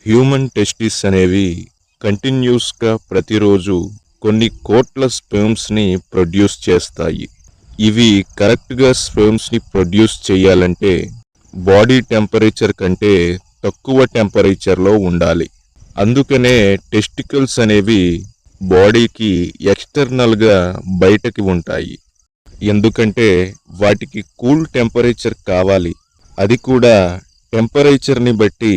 Human testis అనేవి కంటిన్యూస్గా ప్రతిరోజు కొన్ని కోట్ల స్పెర్మ్స్ని ప్రొడ్యూస్ చేస్తాయి. ఇవి కరెక్ట్గా స్పెర్మ్స్ని ప్రొడ్యూస్ చేయాలంటే బాడీ టెంపరేచర్ కంటే తక్కువ టెంపరేచర్లో ఉండాలి. అందుకనే టెస్టికల్స్ అనేవి బాడీకి ఎక్స్టర్నల్గా బయటకి ఉంటాయి. ఎందుకంటే వాటికి కూల్ టెంపరేచర్ కావాలి. అది కూడా టెంపరేచర్ని బట్టి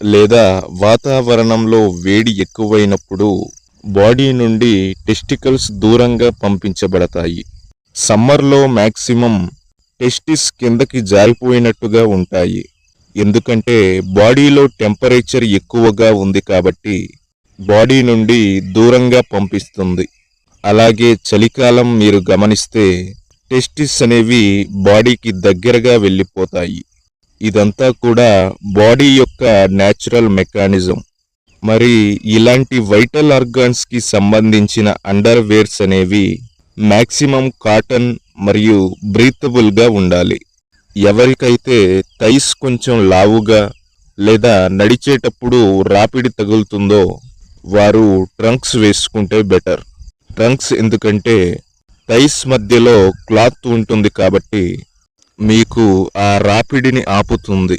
లేదా వాతావరణంలో వేడి ఎక్కువైనప్పుడు బాడీ నుండి టెస్టికల్స్ దూరంగా పంపించబడతాయి. సమ్మర్లో మ్యాక్సిమం టెస్టిస్ కిందకి జారిపోయినట్టుగా ఉంటాయి. ఎందుకంటే బాడీలో టెంపరేచర్ ఎక్కువగా ఉంది కాబట్టి బాడీ నుండి దూరంగా పంపిస్తుంది. అలాగే చలికాలం మీరు గమనిస్తే టెస్టిస్ అనేవి బాడీకి దగ్గరగా వెళ్ళిపోతాయి. ఇదంతా కూడా బాడీ యొక్క న్యాచురల్ మెకానిజం. మరి ఇలాంటి వైటల్ ఆర్గాన్స్కి సంబంధించిన అండర్వేర్స్ అనేవి మ్యాక్సిమం కాటన్ మరియు బ్రీతబుల్గా ఉండాలి. ఎవరికైతే థైస్ కొంచెం లావుగా లేదా నడిచేటప్పుడు రాపిడి తగులుతుందో వారు ట్రంక్స్ వేసుకుంటే బెటర్. ట్రంక్స్ ఎందుకంటే థైస్ మధ్యలో క్లాత్ ఉంటుంది కాబట్టి మీకు ఆ రాపిడిని ఆపుతుంది.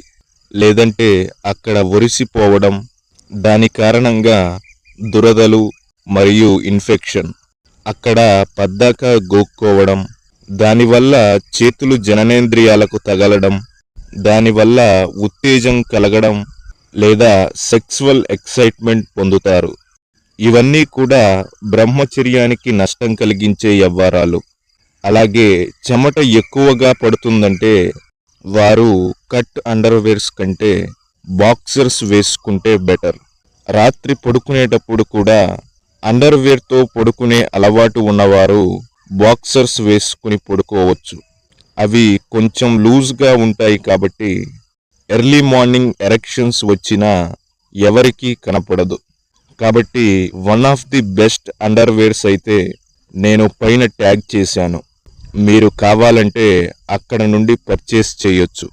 లేదంటే అక్కడ ఒరిసిపోవడం, దాని కారణంగా దురదలు మరియు ఇన్ఫెక్షన్, అక్కడ పద్దాక గోక్కోవడం, దానివల్ల చేతులు జననేంద్రియాలకు తగలడం, దానివల్ల ఉత్తేజం కలగడం లేదా సెక్సువల్ ఎక్సైట్మెంట్ పొందుతారు. ఇవన్నీ కూడా బ్రహ్మచర్యానికి నష్టం కలిగించే వ్యవహారాలు. అలాగే చెమట ఎక్కువగా పడుతుందంటే వారు కట్ అండర్వేర్స్ కంటే బాక్సర్స్ వేసుకుంటే బెటర్. రాత్రి పడుకునేటప్పుడు కూడా అండర్వేర్తో పడుకునే అలవాటు ఉన్నవారు బాక్సర్స్ వేసుకుని పడుకోవచ్చు. అవి కొంచెం లూజ్గా ఉంటాయి కాబట్టి ఎర్లీ మార్నింగ్ ఎరెక్షన్స్ వచ్చినా ఎవరికీ కనపడదు. కాబట్టి one of the best underwears అయితే నేను పైన ట్యాగ్ చేశాను. మీరు కావాలంటే అక్కడ నుండి పర్చేస్ చేయొచ్చు.